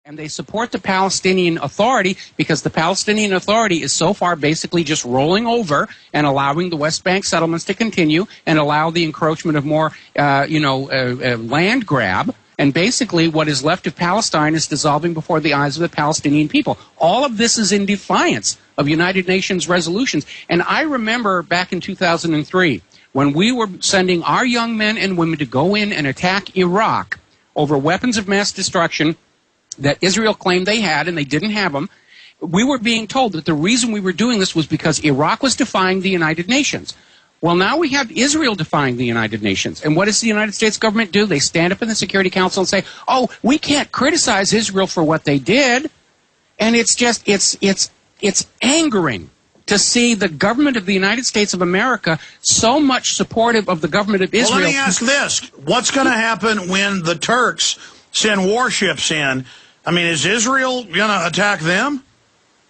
And they support the Palestinian Authority because the Palestinian Authority is so far basically just rolling over and allowing the West Bank settlements to continue and allow the encroachment of more, land grab. And basically what is left of Palestine is dissolving before the eyes of the Palestinian people. All of this is in defiance of United Nations resolutions. And I remember back in 2003 when we were sending our young men and women to go in and attack Iraq over weapons of mass destruction that Israel claimed they had, and they didn't have them. We were being told that the reason we were doing this was because Iraq was defying the United Nations. Well, now we have Israel defying the United Nations. And what does the United States government do? They stand up in the Security Council and say, oh, we can't criticize Israel for what they did. And it's just, it's angering to see the government of the United States of America so much supportive of the government of Israel. Well, let me ask this. What's going to happen when the Turks send warships in? I mean, is Israel going to attack them?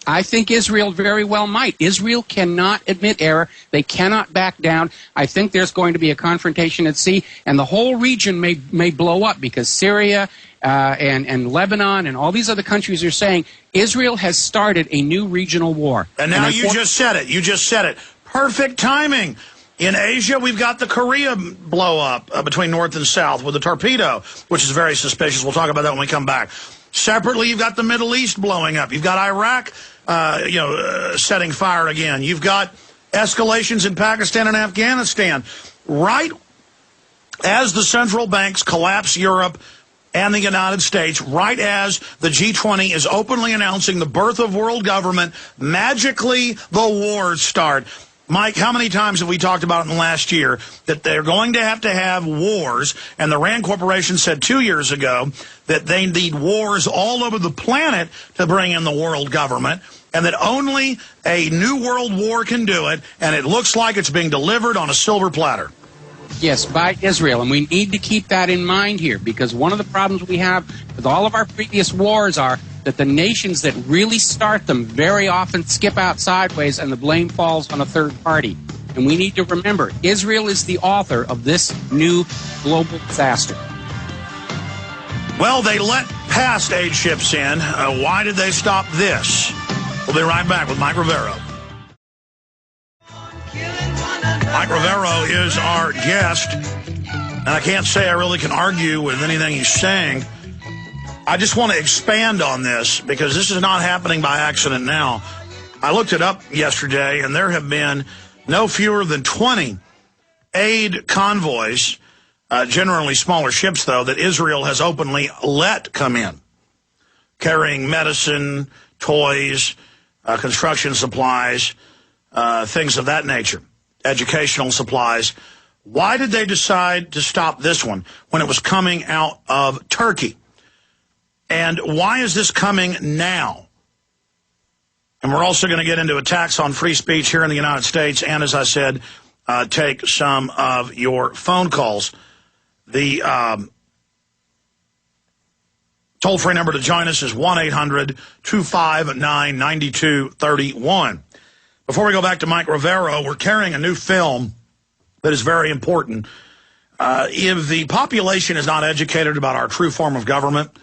I think Israel very well might. Israel cannot admit error. They cannot back down. I think there's going to be a confrontation at sea, and the whole region may blow up because Syria and Lebanon and all these other countries are saying Israel has started a new regional war. And now you just said it. You just said it. Perfect timing. In Asia, we've got the Korea blow up between North and South with a torpedo, which is very suspicious. We'll talk about that when we come back. Separately, you've got the Middle East blowing up. You've got Iraq, setting fire again. You've got escalations in Pakistan and Afghanistan. Right as the central banks collapse Europe and the United States, right as the G20 is openly announcing the birth of world government, magically the wars start. Mike, how many times have we talked about in the last year that they're going to have wars, and the Rand Corporation said 2 years ago that they need wars all over the planet to bring in the world government, and that only a new world war can do it, and it looks like it's being delivered on a silver platter. Yes, by Israel, and we need to keep that in mind here, because one of the problems we have with all of our previous wars are that the nations that really start them very often skip out sideways and the blame falls on a third party. And we need to remember, Israel is the author of this new global disaster. Well, they let past aid ships in. Why did they stop this? We'll be right back with Mike Rivero. Mike Rivero is our guest, and I can't say I really can argue with anything he's saying. I just want to expand on this because this is not happening by accident now. I looked it up yesterday, and there have been no fewer than 20 aid convoys, generally smaller ships, though, that Israel has openly let come in, carrying medicine, toys, construction supplies, things of that nature, educational supplies. Why did they decide to stop this one when it was coming out of Turkey? And why is this coming now? And we're also going to get into attacks on free speech here in the United States, and as I said, take some of your phone calls. The toll-free number to join us is 1-800-259-9231. Before we go back to Mike Rivero, we're carrying a new film that is very important. If the population is not educated about our true form of government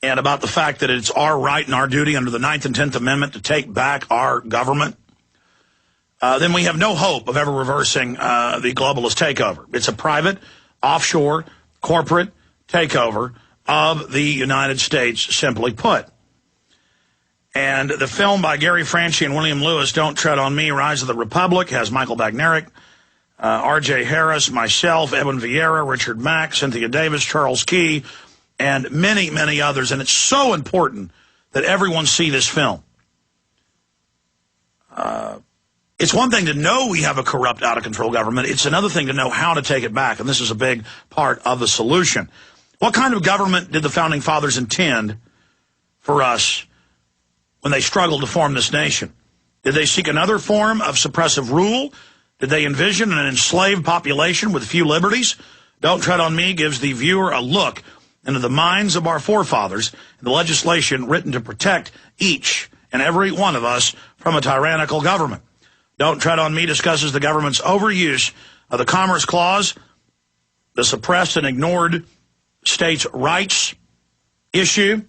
and about the fact that it's our right and our duty under the 9th and 10th Amendment to take back our government, then we have no hope of ever reversing the globalist takeover. It's a private, offshore, corporate takeover of the United States, simply put. And the film by Gary Franchi and William Lewis, Don't Tread on Me, Rise of the Republic, has Michael Bagnerick, R.J. Harris, myself, Edwin Vieira, Richard Mack, Cynthia Davis, Charles Key, and many, many others. And it's so important that everyone see this film. It's one thing to know we have a corrupt, out-of-control government. It's another thing to know how to take it back, and this is a big part of the solution. What kind of government did the Founding Fathers intend for us when they struggled to form this nation? Did they seek another form of suppressive rule? Did they envision an enslaved population with few liberties? Don't Tread on Me gives the viewer a look into the minds of our forefathers and the legislation written to protect each and every one of us from a tyrannical government. Don't Tread on Me discusses the government's overuse of the Commerce Clause, the suppressed and ignored states' rights issue,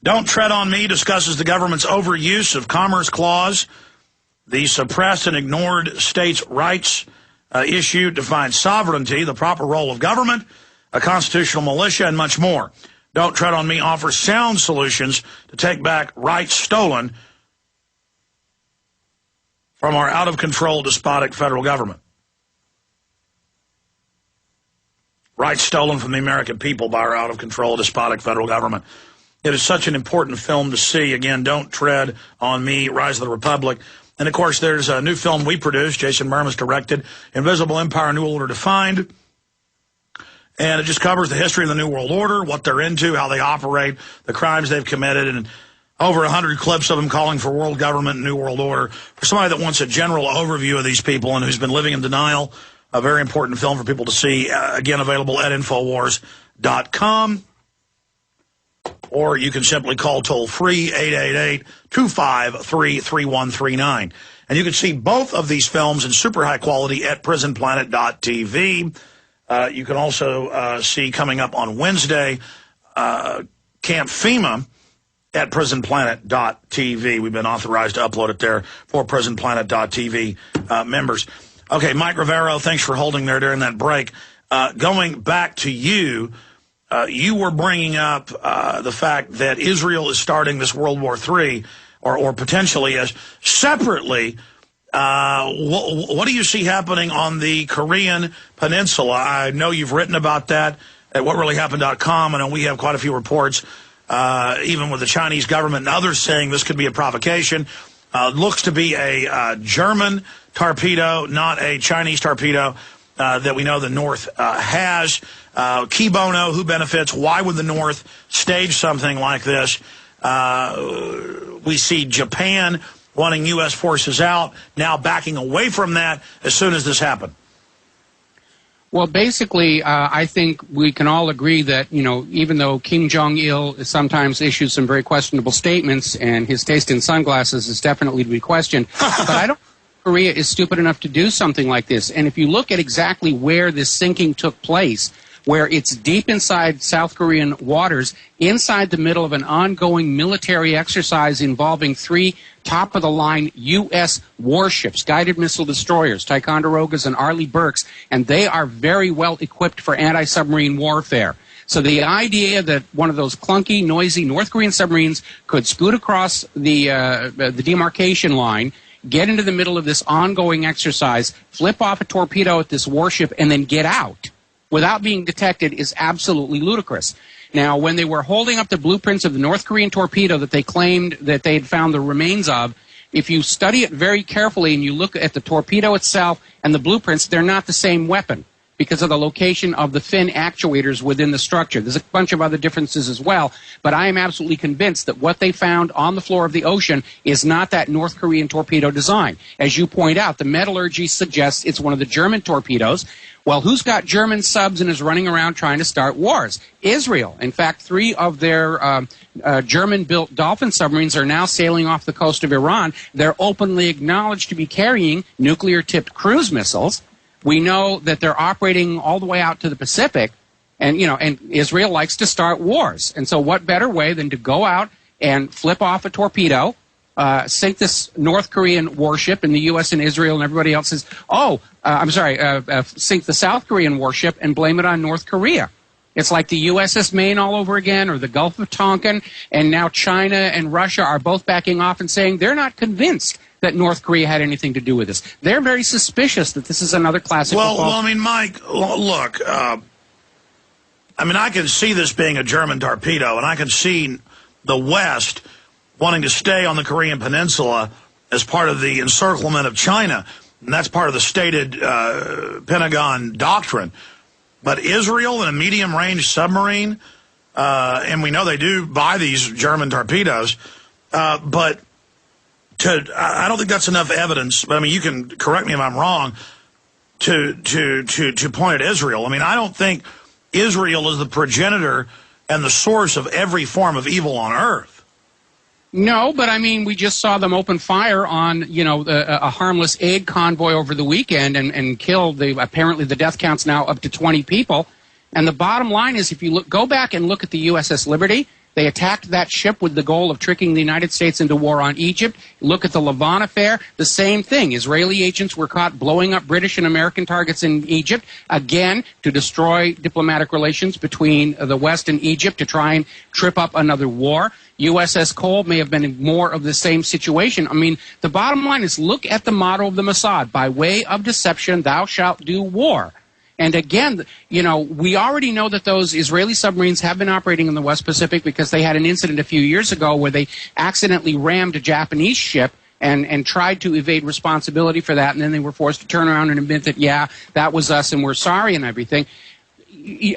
Don't Tread on Me discusses the government's overuse of Commerce Clause, the suppressed and ignored states' rights issue, defines sovereignty, the proper role of government, a constitutional militia, and much more. Don't Tread on Me offers sound solutions to take back rights stolen from our out-of-control despotic federal government. Rights stolen from the American people by our out-of-control despotic federal government. It is such an important film to see. Again, Don't Tread on Me, Rise of the Republic. And, of course, there's a new film we produced, Jason Murmas directed, Invisible Empire, New Order Defined. And it just covers the history of the New World Order, what they're into, how they operate, the crimes they've committed, and over 100 clips of them calling for world government and New World Order. For somebody that wants a general overview of these people and who's been living in denial, a very important film for people to see. Again, available at Infowars.com. Or you can simply call toll-free 888-253-3139. And you can see both of these films in super high quality at prisonplanet.tv. You can also see coming up on Wednesday, Camp FEMA at prisonplanet.tv. We've been authorized to upload it there for prisonplanet.tv members. Okay, Mike Rivero, thanks for holding there during that break. Going back to you, you were bringing up the fact that Israel is starting this World War III, or potentially as separately. What do you see happening on the Korean Peninsula? I know you've written about that at whatreallyhappened.com, and we have quite a few reports, even with the Chinese government and others saying this could be a provocation. Looks to be a German torpedo, not a Chinese torpedo that we know the North has. Key bono, who benefits? Why would the North stage something like this? We see Japan wanting U.S. forces out, now backing away from that as soon as this happened. Well, basically, I think we can all agree that, you know, even though Kim Jong-il sometimes issues some very questionable statements, and his taste in sunglasses is definitely to be questioned, but I don't think Korea is stupid enough to do something like this. And if you look at exactly where this sinking took place, where it's deep inside South Korean waters, inside the middle of an ongoing military exercise involving 3 top-of-the-line U.S. warships, guided missile destroyers, Ticonderogas and Arleigh Burkes, and they are very well equipped for anti-submarine warfare. So the idea that one of those clunky, noisy North Korean submarines could scoot across the demarcation line, get into the middle of this ongoing exercise, flip off a torpedo at this warship, and then get out without being detected is absolutely ludicrous. Now, when they were holding up the blueprints of the North Korean torpedo that they claimed that they had found the remains of, if you study it very carefully and you look at the torpedo itself and the blueprints, they're not the same weapon because of the location of the fin actuators within the structure. There's a bunch of other differences as well, but I am absolutely convinced that what they found on the floor of the ocean is not that North Korean torpedo design. As you point out, the metallurgy suggests it's one of the German torpedoes. Well, who's got German subs and is running around trying to start wars? Israel. In fact, 3 of their German-built Dolphin submarines are now sailing off the coast of Iran. They're openly acknowledged to be carrying nuclear-tipped cruise missiles. We know that they're operating all the way out to the Pacific, and Israel likes to start wars. And so what better way than to go out and flip off a torpedo, sink this North Korean warship, and the U.S. and Israel and everybody else says, sink the South Korean warship and blame it on North Korea. It's like the USS Maine all over again, or the Gulf of Tonkin, and now China and Russia are both backing off and saying they're not convinced that North Korea had anything to do with this. They're very suspicious that this is another classic. Well, I mean, Mike, look, I can see this being a German torpedo, and I can see the West wanting to stay on the Korean Peninsula as part of the encirclement of China, and that's part of the stated Pentagon doctrine. But Israel in a medium-range submarine, and we know they do buy these German torpedoes, but I don't think that's enough evidence. But I mean, you can correct me if I'm wrong. To point at Israel. I mean, I don't think Israel is the progenitor and the source of every form of evil on earth. No, but I mean, we just saw them open fire on, a harmless aid convoy over the weekend and kill apparently the death count's now up to 20 people. And the bottom line is, if you go back and look at the USS Liberty, They attacked that ship with the goal of tricking the United States into war on Egypt. Look at the Lavon affair. The same thing. Israeli agents were caught blowing up British and American targets in Egypt, again, to destroy diplomatic relations between the West and Egypt to try and trip up another war. USS Cole may have been more of the same situation. I mean, the bottom line is look at the motto of the Mossad. By way of deception, thou shalt do war. And again, you know, we already know that those Israeli submarines have been operating in the West Pacific because they had an incident a few years ago where they accidentally rammed a Japanese ship and tried to evade responsibility for that, and then they were forced to turn around and admit that, yeah, that was us and we're sorry and everything.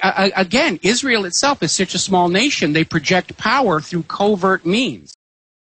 Again, Israel itself is such a small nation, they project power through covert means.